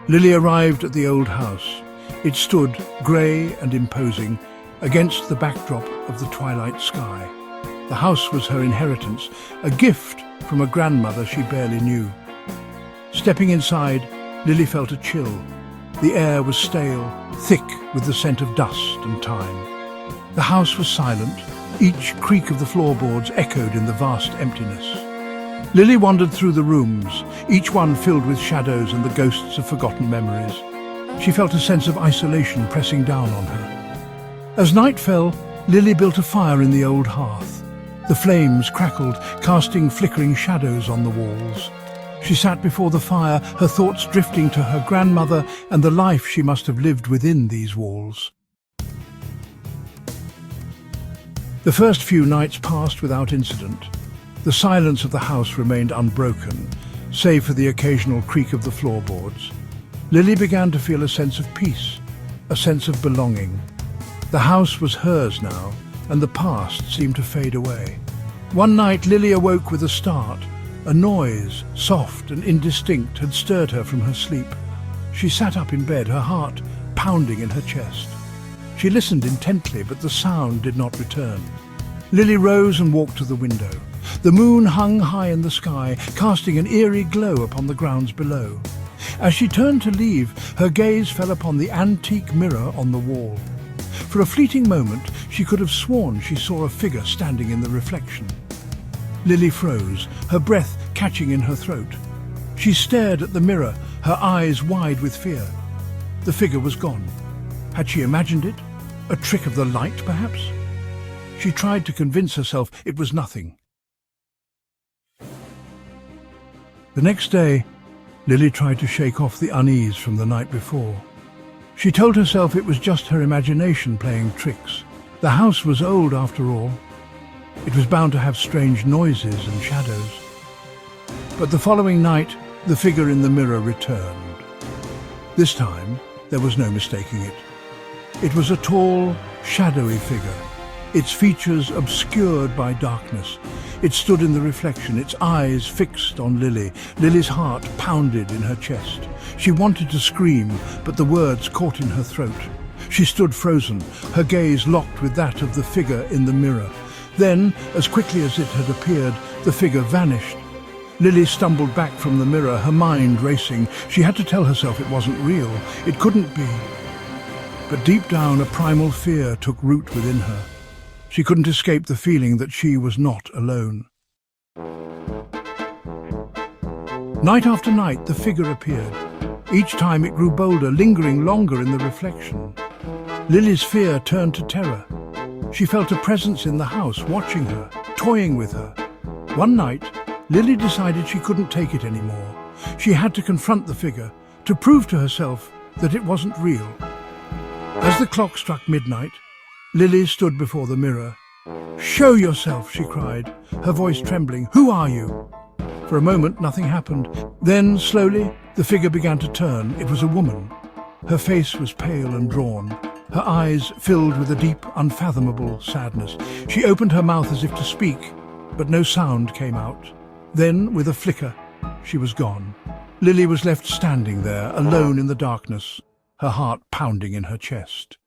Lily arrived at the old house. It stood, grey and imposing, against the backdrop of the twilight sky. The house was her inheritance, a gift from a grandmother she barely knew. Stepping inside, Lily felt a chill. The air was stale, thick with the scent of dust and time. The house was silent. Each creak of the floorboards echoed in the vast emptiness. Lily wandered through the rooms, each one filled with shadows and the ghosts of forgotten memories. She felt a sense of isolation pressing down on her. As night fell, Lily built a fire in the old hearth. The flames crackled, casting flickering shadows on the walls. She sat before the fire, her thoughts drifting to her grandmother and the life she must have lived within these walls. The first few nights passed without incident. The silence of the house remained unbroken, save for the occasional creak of the floorboards. Lily began to feel a sense of peace, a sense of belonging. The house was hers now, and the past seemed to fade away. One night, Lily awoke with a start. A noise, soft and indistinct, had stirred her from her sleep. She sat up in bed, her heart pounding in her chest. She listened intently, but the sound did not return. Lily rose and walked to the window. The moon hung high in the sky, casting an eerie glow upon the grounds below. As she turned to leave, her gaze fell upon the antique mirror on the wall. For a fleeting moment, she could have sworn she saw a figure standing in the reflection. Lily froze, her breath catching in her throat. She stared at the mirror, her eyes wide with fear. The figure was gone. Had she imagined it? A trick of the light, perhaps? She tried to convince herself it was nothing. The next day, Lily tried to shake off the unease from the night before. She told herself it was just her imagination playing tricks. The house was old after all. It was bound to have strange noises and shadows. But the following night, the figure in the mirror returned. This time, there was no mistaking it. It was a tall, shadowy figure, its features obscured by darkness. It stood in the reflection, its eyes fixed on Lily. Lily's heart pounded in her chest. She wanted to scream, but the words caught in her throat. She stood frozen, her gaze locked with that of the figure in the mirror. Then, as quickly as it had appeared, the figure vanished. Lily stumbled back from the mirror, her mind racing. She had to tell herself it wasn't real. It couldn't be. But deep down, a primal fear took root within her. She couldn't escape the feeling that she was not alone. Night after night, the figure appeared. Each time it grew bolder, lingering longer in the reflection. Lily's fear turned to terror. She felt a presence in the house, watching her, toying with her. One night, Lily decided she couldn't take it anymore. She had to confront the figure, to prove to herself that it wasn't real. As the clock struck midnight, Lily stood before the mirror. "Show yourself," she cried, her voice trembling. "Who are you?" For a moment, nothing happened. Then, slowly, the figure began to turn. It was a woman. Her face was pale and drawn, her eyes filled with a deep, unfathomable sadness. She opened her mouth as if to speak, but no sound came out. Then, with a flicker, she was gone. Lily was left standing there, alone in the darkness, her heart pounding in her chest.